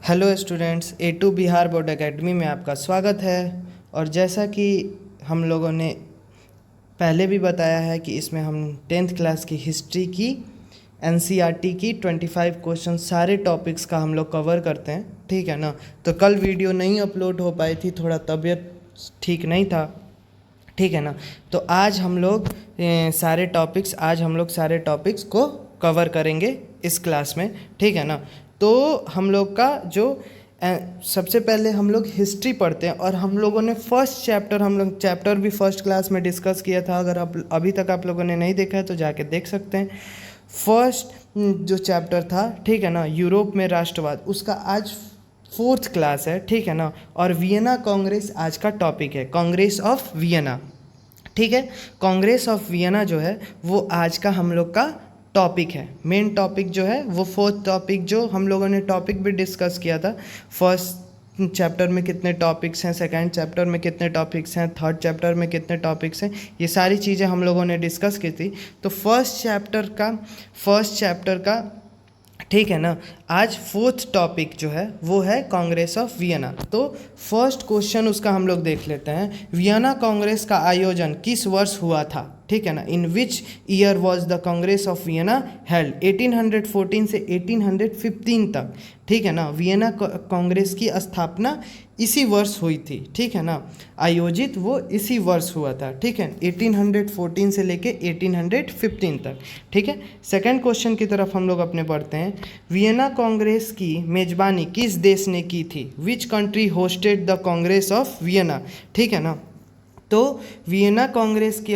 Hello students, A2 Bihar board academy में आपका स्वागत है। और जैसा कि हम लोगों ने पहले भी बताया है कि इसमें हम 10th क्लास की हिस्ट्री की NCERT की 25 क्वेश्चन सारे टॉपिक्स का हम लोग कवर करते हैं, ठीक है ना। तो कल वीडियो नहीं अपलोड हो पाई थी, थोड़ा तबीयत ठीक नहीं था, ठीक है ना। तो आज हम लोग सारे टॉपिक्स को कवर करेंगे इस क्लास में, ठीक है ना। तो हम लोग का जो सबसे पहले हम लोग हिस्ट्री पढ़ते हैं और हम लोगों ने हम लोग चैप्टर भी फर्स्ट क्लास में डिस्कस किया था। अगर आप अभी तक आप लोगों ने नहीं देखा है तो जाके देख सकते हैं। फर्स्ट जो चैप्टर था, ठीक है ना, यूरोप में राष्ट्रवाद, उसका आज 4th क्लास है, ठीक है ना। और वियना कांग्रेस आज का टॉपिक है, कांग्रेस ऑफ वियना, ठीक है। कांग्रेस ऑफ वियना जो है वो आज का हम लोग का टॉपिक है। मेन टॉपिक जो है वो 4th टॉपिक, जो हम लोगों ने टॉपिक भी डिस्कस किया था। फर्स्ट चैप्टर में कितने टॉपिक्स हैं, सेकंड चैप्टर में कितने टॉपिक्स हैं, थर्ड चैप्टर में कितने टॉपिक्स हैं, ये सारी चीज़ें हम लोगों ने डिस्कस की थी। तो फर्स्ट चैप्टर का ठीक है ना, आज 4th टॉपिक जो है वो है कांग्रेस ऑफ वियना। तो फर्स्ट क्वेश्चन उसका हम लोग देख लेते हैं। वियना कांग्रेस का आयोजन किस वर्ष हुआ था, ठीक है ना। In which year was the Congress of Vienna held, 1814 से 1815 तक, ठीक है ना। वियना कांग्रेस की स्थापना इसी वर्ष हुई थी, ठीक है ना। आयोजित वो इसी वर्ष हुआ था, ठीक है, 1814 से लेके 1815 तक, ठीक है। सेकंड क्वेश्चन की तरफ हम लोग अपने बढ़ते हैं। वियना कांग्रेस की मेजबानी किस देश ने की थी, which country hosted the Congress of Vienna, ठीक है ना। तो वियना कांग्रेस की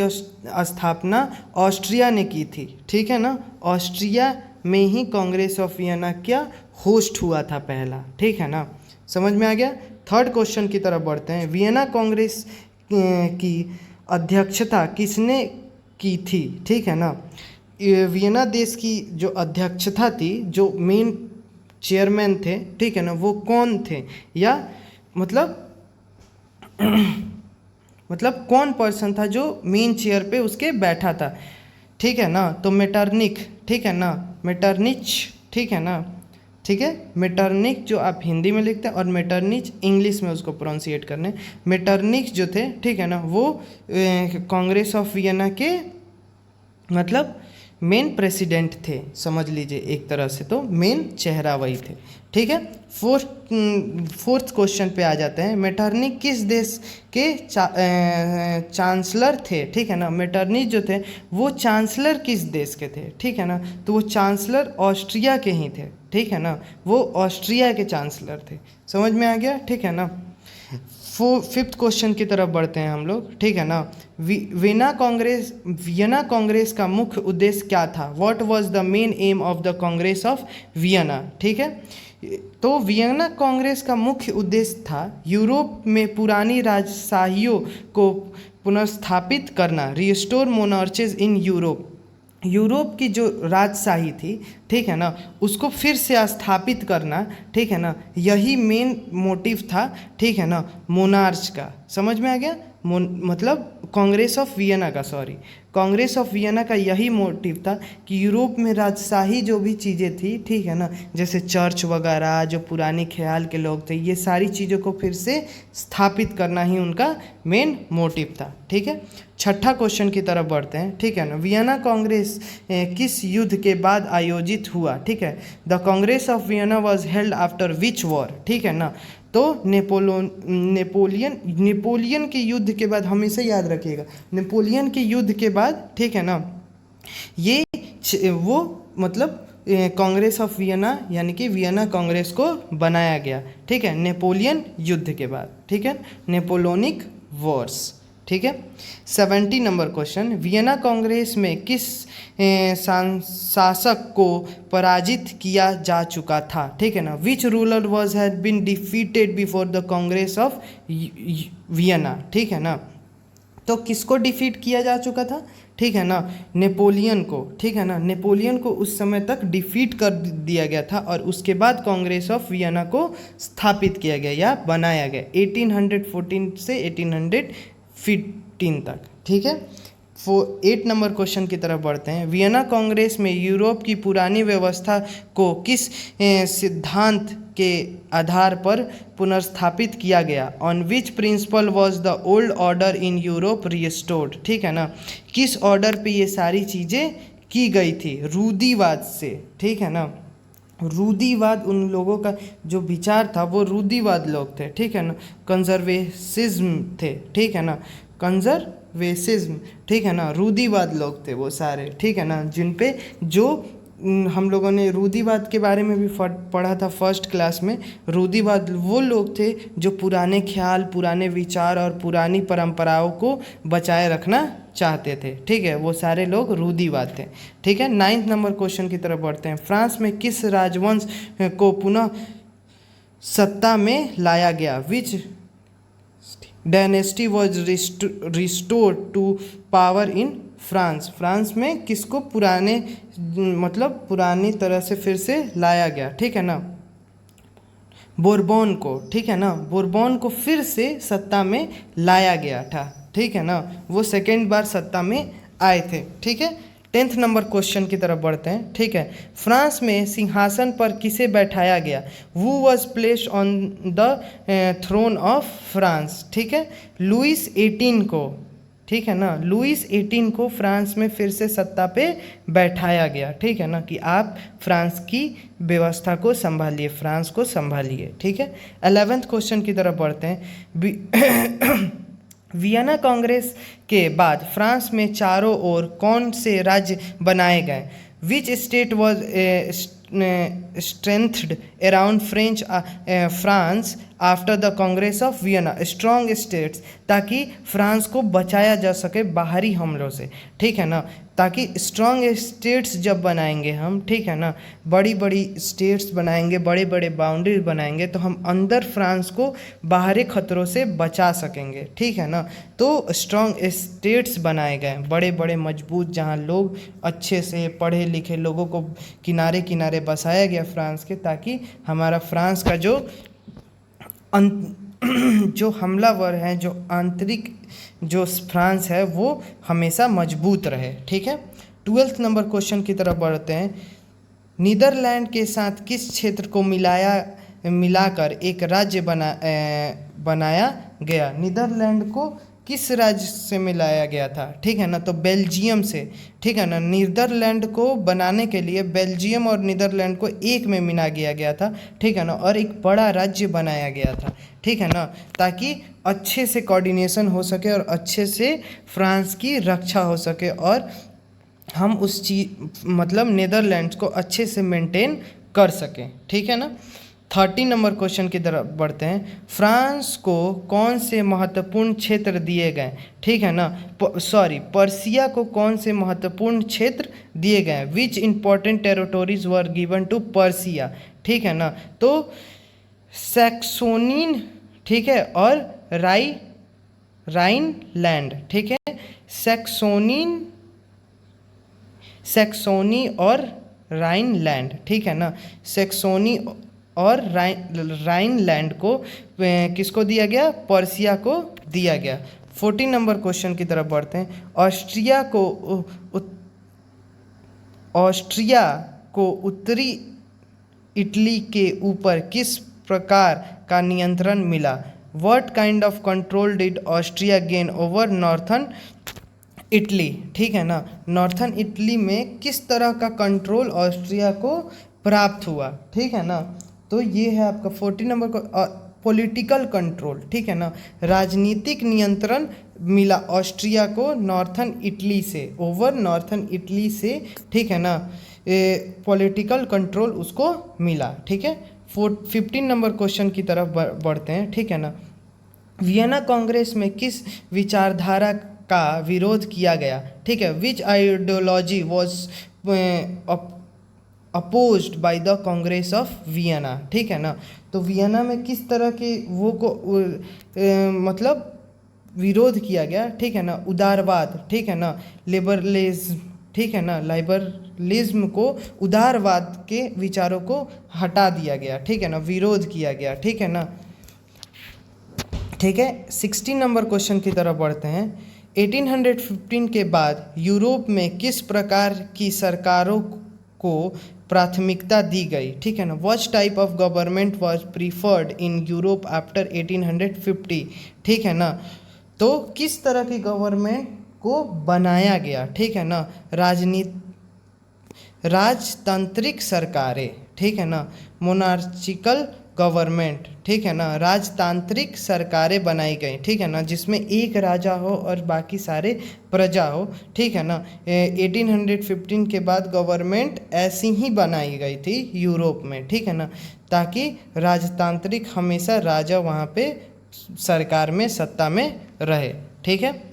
स्थापना ऑस्ट्रिया ने की थी, ठीक है ना। ऑस्ट्रिया में ही कांग्रेस ऑफ वियना क्या होस्ट हुआ था पहला, ठीक है ना। समझ में आ गया। थर्ड क्वेश्चन की तरफ बढ़ते हैं। वियना कांग्रेस की अध्यक्षता किसने की थी, ठीक है ना। वियना देश की जो अध्यक्षता थी, जो मेन चेयरमैन थे, ठीक है ना, वो कौन थे, या मतलब कौन पर्सन था जो मेन चेयर पे उसके बैठा था, ठीक है ना। तो मेटरनिक, ठीक है ना, मेटरनिच, ठीक है ना, ठीक है। मेटरनिक जो आप हिंदी में लिखते हैं और मेटरनिच इंग्लिश में उसको प्रोनाउंसिएट करने। मेटरनिक जो थे, ठीक है ना, वो कांग्रेस ऑफ वियना के मतलब मेन प्रेसिडेंट थे, समझ लीजिए एक तरह से, तो मेन चेहरा वही थे, ठीक है। फोर्थ क्वेश्चन पे आ जाते हैं। मेटरनिक किस देश के चांसलर थे, ठीक है ना। मेटरनिक जो थे वो चांसलर किस देश के थे, ठीक है ना। तो वो चांसलर ऑस्ट्रिया के ही थे, ठीक है ना, वो ऑस्ट्रिया के चांसलर थे। समझ में आ गया, ठीक है ना। फिफ्थ क्वेश्चन की तरफ बढ़ते हैं हम लोग, ठीक है ना। वियना कांग्रेस का मुख्य उद्देश्य क्या था, what was the main M of the Congress of Vienna, ठीक है। तो वियना कांग्रेस का मुख्य उद्देश्य था यूरोप में पुरानी राजशाहियों को पुनर्स्थापित करना, रिस्टोर मोनार्चीज इन यूरोप। यूरोप की जो राजशाही थी, ठीक है ना, उसको फिर से स्थापित करना, ठीक है ना, यही मेन मोटिव था, ठीक है ना, मोनार्च का। समझ में आ गया। मतलब कांग्रेस ऑफ वियना का यही मोटिव था कि यूरोप में राजशाही जो भी चीज़ें थी, ठीक है ना, जैसे चर्च वगैरह, जो पुरानी ख्याल के लोग थे, ये सारी चीज़ों को फिर से स्थापित करना ही उनका मेन मोटिव था, ठीक है। छठा क्वेश्चन की तरफ बढ़ते हैं, ठीक है ना। वियना कांग्रेस किस युद्ध के बाद आयोजित हुआ, ठीक है। The Congress of Vienna was held after which war, ठीक है ना। तो नेपोलियन के युद्ध के बाद, हमेशा याद रखिएगा, नेपोलियन के युद्ध के बाद, ठीक है ना, ये वो मतलब कांग्रेस ऑफ वियना यानी कि वियना कांग्रेस को बनाया गया, ठीक है, नेपोलियन युद्ध के बाद, ठीक है, नेपोलियनिक वॉर्स, ठीक है। 70 नंबर क्वेश्चन। वियना कांग्रेस में किस शासक को पराजित किया जा चुका था, ठीक है ना। Which ruler was had been defeated before the Congress of Vienna, ठीक है ना। तो किसको डिफीट किया जा चुका था, ठीक है ना, नेपोलियन को, ठीक है ना। नेपोलियन को उस समय तक डिफीट कर दिया गया था और उसके बाद कांग्रेस ऑफ वियना को स्थापित किया गया या बनाया गया 1814 से 1815 तक, ठीक है। 8 नंबर क्वेश्चन की तरफ बढ़ते हैं। वियना कांग्रेस में यूरोप की पुरानी व्यवस्था को किस सिद्धांत के आधार पर पुनर्स्थापित किया गया? On which principle was the old order in Europe restored? ठीक है ना, किस ऑर्डर पे ये सारी चीज़ें की गई थी? रूढ़िवाद से। ठीक है ना, रूढ़िवाद उन लोगों का जो विचार था वो रूढ़िवाद लोग थे। ठीक है ना, कंजर्वेसिज्म थे। ठीक है ना, कंजर्वेसिज्म। ठीक है ना, रूढ़िवाद लोग थे वो सारे। ठीक है ना, जिन पे जो हम लोगों ने रूढ़िवाद के बारे में भी पढ़ा था फर्स्ट क्लास में। रूढ़िवाद वो लोग थे जो पुराने ख्याल, पुराने विचार और पुरानी परंपराओं को बचाए रखना चाहते थे। ठीक है, वो सारे लोग रूढ़िवाद थे। ठीक है, 9 नंबर क्वेश्चन की तरफ बढ़ते हैं। फ्रांस में किस राजवंश को पुनः सत्ता में लाया गया? Which dynasty was restored to power in France? France में किसको पुराने मतलब पुरानी तरह से फिर से लाया गया? ठीक है ना, बोरबोन को। ठीक है ना, बोरबोन को फिर से सत्ता में लाया गया था। ठीक है ना, वो सेकेंड बार सत्ता में आए थे। ठीक है, 10th नंबर क्वेश्चन की तरफ बढ़ते हैं। ठीक है, फ्रांस में सिंहासन पर किसे बैठाया गया? Who was placed on the throne of France? ठीक है, लुइस 18 को। ठीक है ना, लुइस 18 को फ्रांस में फिर से सत्ता पे बैठाया गया। ठीक है ना, कि आप फ्रांस की व्यवस्था को संभालिए, फ्रांस को संभालिए। ठीक है, 11th क्वेश्चन की तरफ बढ़ते हैं। वियना कांग्रेस के बाद फ्रांस में चारों ओर कौन से राज्य बनाए गए? Which state was strengthened around French France after the Congress of Vienna? Strong states, ताकि फ्रांस को बचाया जा सके बाहरी हमलों से। ठीक है ना, ताकि स्ट्रॉन्ग स्टेट्स जब बनाएंगे हम, ठीक है ना, बड़ी बड़ी स्टेट्स बनाएंगे, बड़े बड़े बाउंड्री बनाएंगे, तो हम अंदर फ्रांस को बाहरी खतरों से बचा सकेंगे। ठीक है ना, तो स्ट्रॉन्ग स्टेट्स बनाए गए बड़े बड़े मजबूत, जहाँ लोग अच्छे से पढ़े लिखे लोगों को किनारे किनारे बसाया गया फ्रांस के, ताकि हमारा फ्रांस का जो हमलावर हैं, जो आंतरिक जो फ्रांस है, वो हमेशा मजबूत रहे। ठीक है, 12th नंबर क्वेश्चन की तरफ बढ़ते हैं। नीदरलैंड के साथ किस क्षेत्र को मिलाकर एक राज्य बनाया गया? नीदरलैंड को किस राज्य से मिलाया गया था? ठीक है ना, तो बेल्जियम से। ठीक है ना, नीदरलैंड को बनाने के लिए बेल्जियम और नीदरलैंड को एक में मिला गया था। ठीक है ना, और एक बड़ा राज्य बनाया गया था। ठीक है ना, ताकि अच्छे से कोऑर्डिनेशन हो सके और अच्छे से फ्रांस की रक्षा हो सके, और हम उस चीज मतलब नीदरलैंड्स को अच्छे से मेंटेन कर सकें। ठीक है ना, 30 नंबर क्वेश्चन की तरफ बढ़ते हैं। फ्रांस को कौन से महत्वपूर्ण क्षेत्र दिए गए? ठीक है ना, पर्सिया को कौन से महत्वपूर्ण क्षेत्र दिए गए? Which important territories were given to Persia? ठीक है ना, तो सैक्सोनीन, ठीक है, और राइनलैंड। ठीक है, सैक्सोनी और राइनलैंड। ठीक है ना, सैक्सोनी और राइनलैंड को किसको दिया गया? पर्सिया को दिया गया। 14 नंबर क्वेश्चन की तरफ बढ़ते हैं। ऑस्ट्रिया को उत्तरी इटली के ऊपर किस प्रकार का नियंत्रण मिला? What kind of control did Austria gain over northern Italy? ठीक है ना, नॉर्थन इटली में किस तरह का कंट्रोल ऑस्ट्रिया को प्राप्त हुआ? ठीक है ना, तो ये है आपका 14 नंबर को पॉलिटिकल कंट्रोल। ठीक है ना, राजनीतिक नियंत्रण मिला ऑस्ट्रिया को नॉर्थन इटली से, ओवर नॉर्थन इटली से। ठीक है ना, पॉलिटिकल कंट्रोल उसको मिला। ठीक है, 15 नंबर क्वेश्चन की तरफ बढ़ते हैं। ठीक है ना, वियना कांग्रेस में किस विचारधारा का विरोध किया गया? ठीक है, which ideology was opposed by the Congress of Vienna? ठीक है ना, तो वियना में किस तरह के वो को मतलब विरोध किया गया? ठीक है ना, उदारवाद। ठीक है ना, लिबरलिज्म। ठीक है ना, लिबरलिज्म को, उदारवाद के विचारों को हटा दिया गया। ठीक है ना, विरोध किया गया। ठीक है ना, ठीक है, 16 नंबर क्वेश्चन की तरफ बढ़ते हैं। 1815 के बाद यूरोप में किस प्रकार की सरकारों को प्राथमिकता दी गई, ठीक है ना। What type of government was preferred in Europe after 1850, ठीक है ना। तो किस तरह की गवर्नमेंट को बनाया गया, ठीक है ना। राजतांत्रिक सरकारें, ठीक है ना। मोनार्चिकल गवर्नमेंट, ठीक है ना। राजतांत्रिक सरकारें बनाई गई, ठीक है ना, जिसमें एक राजा हो और बाकी सारे प्रजा हो, ठीक है ना। 1815 के बाद गवर्नमेंट ऐसी ही बनाई गई थी यूरोप में, ठीक है ना, ताकि राजतांत्रिक हमेशा राजा वहाँ पे सरकार में सत्ता में रहे, ठीक है।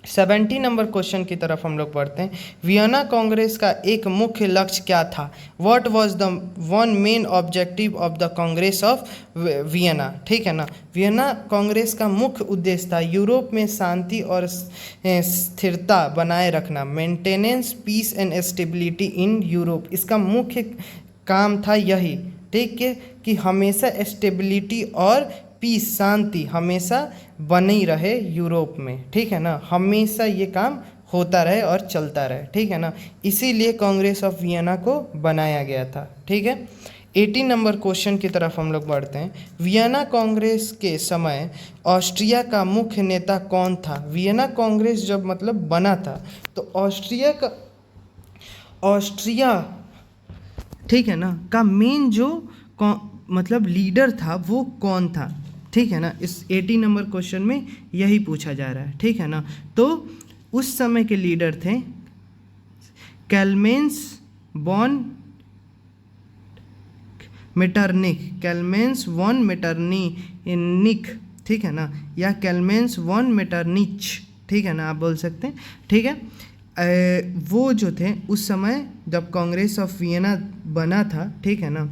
70 नंबर क्वेश्चन की तरफ हम लोग पढ़ते हैं। वियना कांग्रेस का एक मुख्य लक्ष्य क्या था? What was the one main objective of the Congress of Vienna, ठीक है ना। वियना कांग्रेस का मुख्य उद्देश्य था यूरोप में शांति और स्थिरता बनाए रखना, maintenance peace and stability in Europe. इसका मुख्य काम था यही, ठीक है, कि हमेशा स्टेबिलिटी और पीस, शांति हमेशा बनी रहे यूरोप में, ठीक है ना। हमेशा ये काम होता रहे और चलता रहे, ठीक है ना। इसीलिए कांग्रेस ऑफ वियना को बनाया गया था, ठीक है। 18 नंबर क्वेश्चन की तरफ हम लोग बढ़ते हैं। वियना कांग्रेस के समय ऑस्ट्रिया का मुख्य नेता कौन था? वियना कांग्रेस जब मतलब बना था तो ऑस्ट्रिया, ठीक है ना, का मेन जो मतलब लीडर था वो कौन था, ठीक है ना। इस 80 नंबर क्वेश्चन में यही पूछा जा रहा है, ठीक है ना। तो उस समय के लीडर थे क्लेमेंस वॉन मेटरनिक, ठीक है ना, या क्लेमेंस वॉन मेटरनिच, ठीक है ना, आप बोल सकते हैं, ठीक है। वो जो थे उस समय जब कांग्रेस ऑफ वियना बना था, ठीक है ना,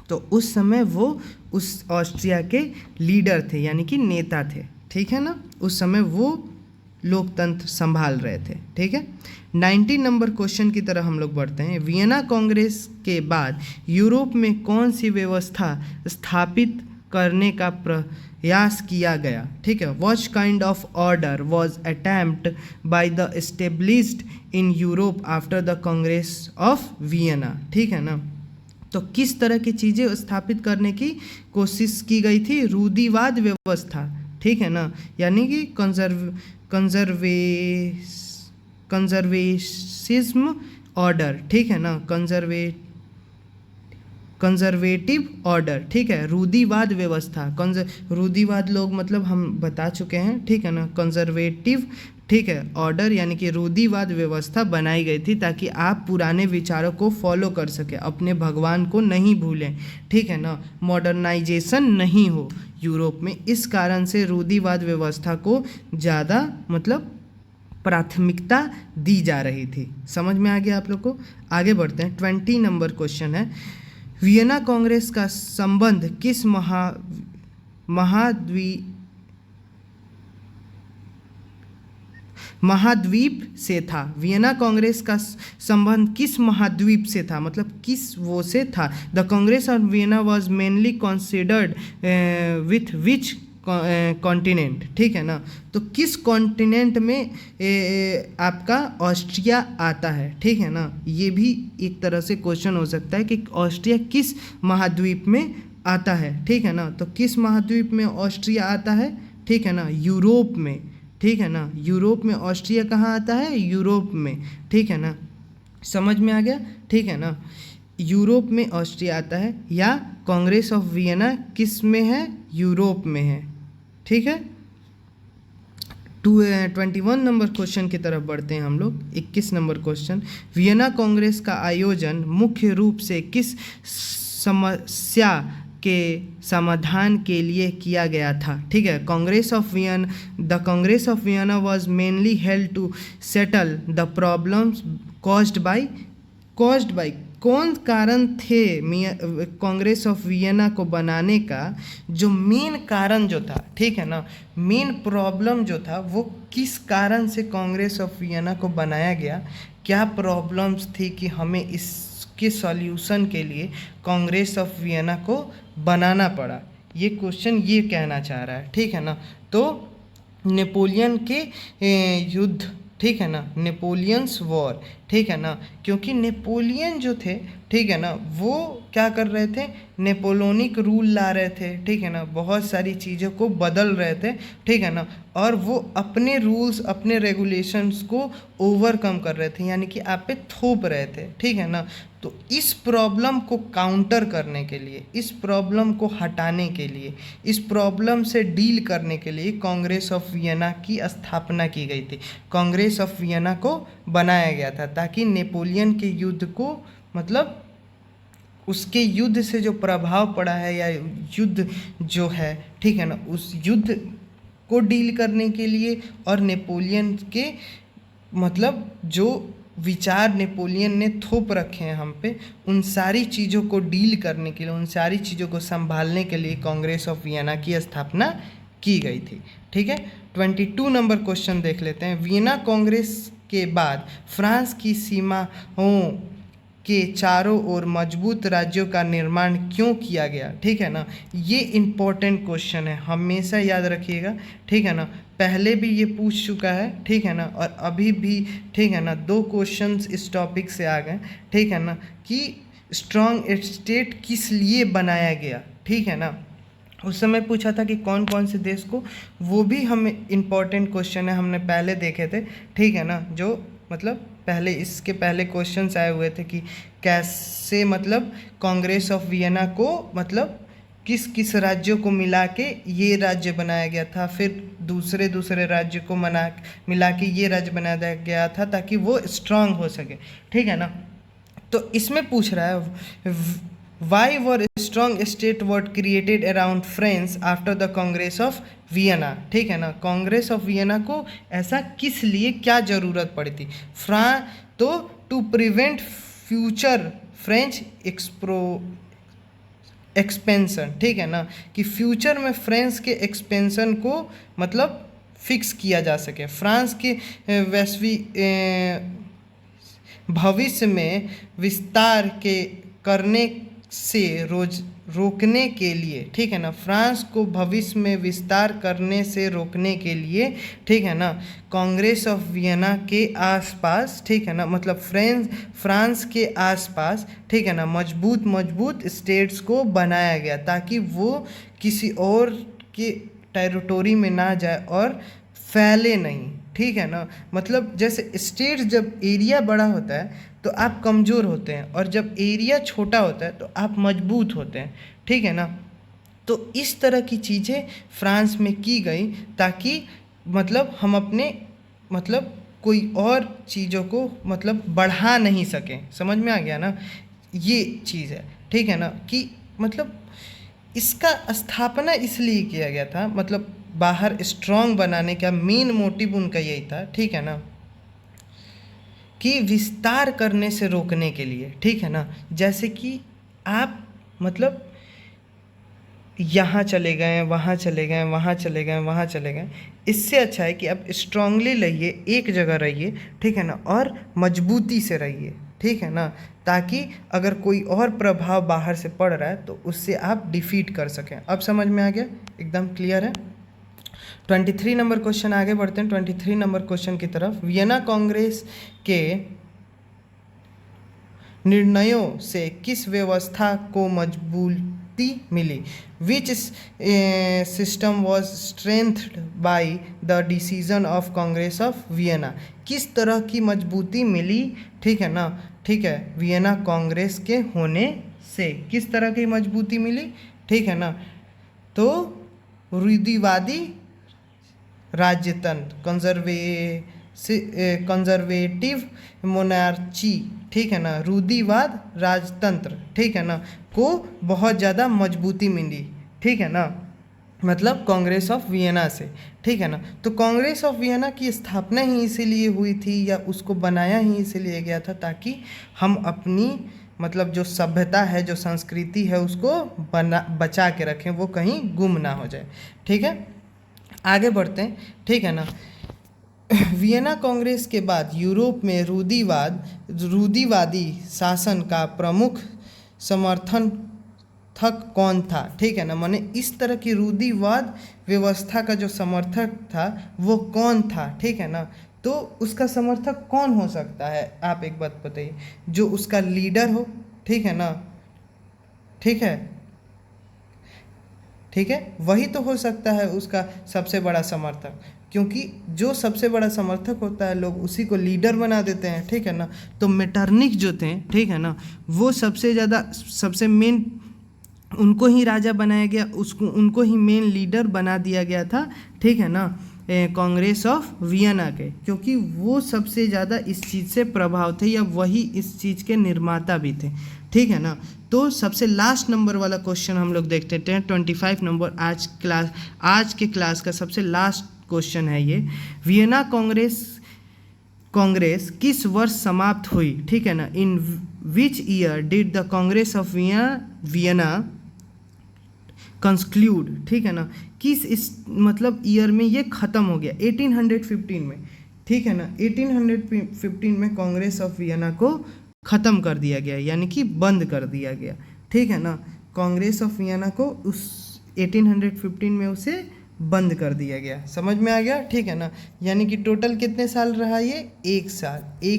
तो उस समय वो उस ऑस्ट्रिया के लीडर थे, यानी कि नेता थे, ठीक है ना। उस समय वो लोकतंत्र संभाल रहे थे, ठीक है। 19 नंबर क्वेश्चन की तरह हम लोग बढ़ते हैं। वियना कांग्रेस के बाद यूरोप में कौन सी व्यवस्था स्थापित करने का प्रयास किया गया, ठीक है। What kind of order was attempt by the established in Europe after the Congress of Vienna, ठीक है ना। तो किस तरह की चीज़ें स्थापित करने की कोशिश की गई थी? रूढ़िवाद व्यवस्था, ठीक है ना, यानी कि कंजर्वेशिज्म ऑर्डर, ठीक है ना, कंजर्वेटिव ऑर्डर, ठीक है। रूढ़िवाद व्यवस्था, रूढ़िवाद लोग मतलब हम बता चुके हैं, ठीक है ना। कंजर्वेटिव, ठीक है, ऑर्डर यानी कि रूढ़िवाद व्यवस्था बनाई गई थी ताकि आप पुराने विचारों को फॉलो कर सकें, अपने भगवान को नहीं भूलें, ठीक है ना। मॉडर्नाइजेशन नहीं हो यूरोप में, इस कारण से रूढ़िवाद व्यवस्था को ज़्यादा मतलब प्राथमिकता दी जा रही थी। समझ में आ गया आप लोग को? आगे बढ़ते हैं। 20 नंबर क्वेश्चन है। वियना कांग्रेस का संबंध किस महाद्वीप से था? वियना कांग्रेस का संबंध किस महाद्वीप से था, मतलब किस वो से था? The Congress of Vienna was mainly considered with which continent, ठीक है ना। तो किस कॉन्टिनेंट में आपका ऑस्ट्रिया आता है, ठीक है ना। ये भी एक तरह से क्वेश्चन हो सकता है कि ऑस्ट्रिया किस महाद्वीप में आता है, ठीक है ना। तो किस महाद्वीप में ऑस्ट्रिया आता है, ठीक है ना, यूरोप में, ठीक है ना। यूरोप में ऑस्ट्रिया कहाँ आता है? यूरोप में, ठीक है ना। समझ में आ गया, ठीक है ना। यूरोप में ऑस्ट्रिया आता है, या कांग्रेस ऑफ वियना किस में है? यूरोप में है, ठीक है। 21 नंबर क्वेश्चन की तरफ बढ़ते हैं हम लोग। 21 नंबर क्वेश्चन। वियना कांग्रेस का आयोजन मुख्य रूप से किस समस्या के समाधान के लिए किया गया था, ठीक है। Congress of Vienna, the Congress of Vienna was mainly held to settle the problems caused by कौन कारण थे कांग्रेस ऑफ वियना को बनाने का? जो मेन कारण जो था, ठीक है ना, मेन प्रॉब्लम जो था वो किस कारण से कांग्रेस ऑफ वियना को बनाया गया? क्या प्रॉब्लम्स थी कि हमें इसके सॉल्यूशन के लिए कांग्रेस ऑफ वियना को बनाना पड़ा? ये क्वेश्चन ये कहना चाह रहा है, ठीक है ना। तो नेपोलियन के युद्ध, ठीक है ना, नेपोलियंस वॉर, ठीक है ना, क्योंकि नेपोलियन जो थे, ठीक है ना, वो क्या कर रहे थे, नेपोलियनिक रूल ला रहे थे, ठीक है ना, बहुत सारी चीज़ों को बदल रहे थे, ठीक है ना, और वो अपने रूल्स अपने रेगुलेशंस को ओवरकम कर रहे थे, यानी कि आप पे थोप रहे थे, ठीक है ना। तो इस प्रॉब्लम को काउंटर करने के लिए, इस प्रॉब्लम को हटाने के लिए, इस प्रॉब्लम से डील करने के लिए कांग्रेस ऑफ वियना की स्थापना की गई थी। कांग्रेस ऑफ वियना को बनाया गया था ताकि नेपोलियन के युद्ध को, मतलब उसके युद्ध से जो प्रभाव पड़ा है या युद्ध जो है, ठीक है ना, उस युद्ध को डील करने के लिए, और नेपोलियन के मतलब जो विचार नेपोलियन ने थोप रखे हैं हम पे, उन सारी चीज़ों को डील करने के लिए, उन सारी चीज़ों को संभालने के लिए कांग्रेस ऑफ वियना की स्थापना की गई थी, ठीक है। 22 नंबर क्वेश्चन देख लेते हैं। वियना कांग्रेस के बाद फ्रांस की सीमाओं के चारों ओर मजबूत राज्यों का निर्माण क्यों किया गया, ठीक है ना। ये इम्पोर्टेंट क्वेश्चन है, हमेशा याद रखिएगा, ठीक है ना। पहले भी ये पूछ चुका है, ठीक है ना, और अभी भी, ठीक है ना, 2 क्वेश्चंस इस टॉपिक से आ गए, ठीक है ना, कि स्ट्रॉन्ग स्टेट किस लिए बनाया गया, ठीक है ना। उस समय पूछा था कि कौन कौन से देश को, वो भी हमें इम्पोर्टेंट क्वेश्चन है, हमने पहले देखे थे, ठीक है ना, जो मतलब पहले इसके पहले क्वेश्चंस आए हुए थे कि कैसे मतलब कांग्रेस ऑफ वियना को मतलब किस किस राज्यों को मिला के ये राज्य बनाया गया था, फिर दूसरे दूसरे राज्य को मिला के ये राज्य बनाया गया था ताकि वो स्ट्रांग हो सके, ठीक है ना। तो इसमें पूछ रहा है why were strong state word created around France after the Congress of Vienna, ठीक है ना। कांग्रेस ऑफ वियना को ऐसा किस लिए, क्या ज़रूरत पड़ी थी तो to prevent future French expansion, ठीक है ना, कि फ्यूचर में फ्रांस के एक्सपेंशन को मतलब फिक्स किया जा सके, फ्रांस के वैश्विक भविष्य में विस्तार के करने से रोकने के लिए, ठीक है ना, फ्रांस को भविष्य में विस्तार करने से रोकने के लिए, ठीक है ना, कांग्रेस ऑफ वियना के आसपास, ठीक है ना, मतलब फ्रांस के आसपास, ठीक है ना, मजबूत स्टेट्स को बनाया गया ताकि वो किसी और के टेरिटोरी में ना जाए और फैले नहीं, ठीक है ना। मतलब जैसे स्टेट जब एरिया बड़ा होता है तो आप कमज़ोर होते हैं, और जब एरिया छोटा होता है तो आप मजबूत होते हैं, ठीक है ना। तो इस तरह की चीज़ें फ्रांस में की गई ताकि मतलब हम अपने मतलब कोई और चीज़ों को मतलब बढ़ा नहीं सकें, समझ में आ गया ना, ये चीज़ है, ठीक है ना, कि मतलब इसका स्थापना इसलिए किया गया था, मतलब बाहर स्ट्रॉन्ग बनाने का मेन मोटिव उनका यही था, ठीक है ना, कि विस्तार करने से रोकने के लिए, ठीक है ना। जैसे कि आप मतलब यहाँ चले गए, वहाँ चले गए, वहाँ चले गए, वहाँ चले गए, इससे अच्छा है कि आप स्ट्रांगली रहिए, एक जगह रहिए, ठीक है ना, और मजबूती से रहिए, ठीक है ना, ताकि अगर कोई और प्रभाव बाहर से पड़ रहा है तो उससे आप डिफीट कर सकें। अब समझ में आ गया, एकदम क्लियर है। 23 नंबर क्वेश्चन, आगे बढ़ते हैं 23 नंबर क्वेश्चन की तरफ। वियना कांग्रेस के निर्णयों से किस व्यवस्था को मजबूती मिली, which system was strengthened by the decision of Congress of Vienna, किस तरह की मजबूती मिली, ठीक है ना, ठीक है, वियना कांग्रेस के होने से किस तरह की मजबूती मिली, ठीक है ना। तो रूढ़िवादी राज्यतंत्र, कंजर्वेटिव मोनार्ची, ठीक है ना, रूढ़िवाद राजतंत्र, ठीक है ना, को बहुत ज़्यादा मजबूती मिली, ठीक है ना, मतलब कांग्रेस ऑफ वियना से, ठीक है ना। तो कांग्रेस ऑफ वियना की स्थापना ही इसीलिए हुई थी या उसको बनाया ही इसीलिए गया था ताकि हम अपनी मतलब जो सभ्यता है, जो संस्कृति है, उसको बचा के रखें, वो कहीं गुम ना हो जाए, ठीक है। आगे बढ़ते हैं, ठीक है ना। वियना कांग्रेस के बाद यूरोप में रूढ़िवादी शासन का प्रमुख समर्थन कौन था, ठीक है ना, माने इस तरह की रूढ़िवाद व्यवस्था का जो समर्थक था वो कौन था, ठीक है ना। तो उसका समर्थक कौन हो सकता है, आप एक बात बताइए, जो उसका लीडर हो, ठीक है ना, ठीक है, ठीक है, वही तो हो सकता है उसका सबसे बड़ा समर्थक, क्योंकि जो सबसे बड़ा समर्थक होता है लोग उसी को लीडर बना देते हैं, ठीक है ना। तो मेटरनिख जो थे, ठीक है ना, वो सबसे ज़्यादा सबसे मेन उनको ही राजा बनाया गया, उसको उनको ही मेन लीडर बना दिया गया था, ठीक है ना, कांग्रेस ऑफ वियना के, क्योंकि वो सबसे ज़्यादा इस चीज़ से प्रभाव थे या वही इस चीज़ के निर्माता भी थे, ठीक है ना। तो सबसे लास्ट नंबर वाला क्वेश्चन हम लोग देखते हैं 25 नंबर आज के क्लास का सबसे लास्ट क्वेश्चन है ये। वियना कांग्रेस किस वर्ष समाप्त हुई, ठीक है ना। In which year did the Congress of Vienna conclude, ठीक है ना, किस इस मतलब ईयर में ये ख़त्म हो गया, 1815 में, ठीक है ना। 1815 में कांग्रेस ऑफ वियना को ख़त्म कर दिया गया, यानी कि बंद कर दिया गया, ठीक है ना। कांग्रेस ऑफ वियना को उस 1815 में उसे बंद कर दिया गया, समझ में आ गया, ठीक है ना। यानी कि टोटल कितने साल रहा ये, एक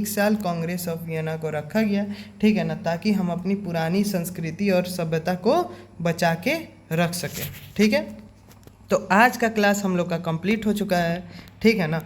साल कांग्रेस ऑफ वियना को रखा गया, ठीक है ना, ताकि हम अपनी पुरानी संस्कृति और सभ्यता को बचा के रख सकें, ठीक है। तो आज का क्लास हम लोग का कंप्लीट हो चुका है, ठीक है ना।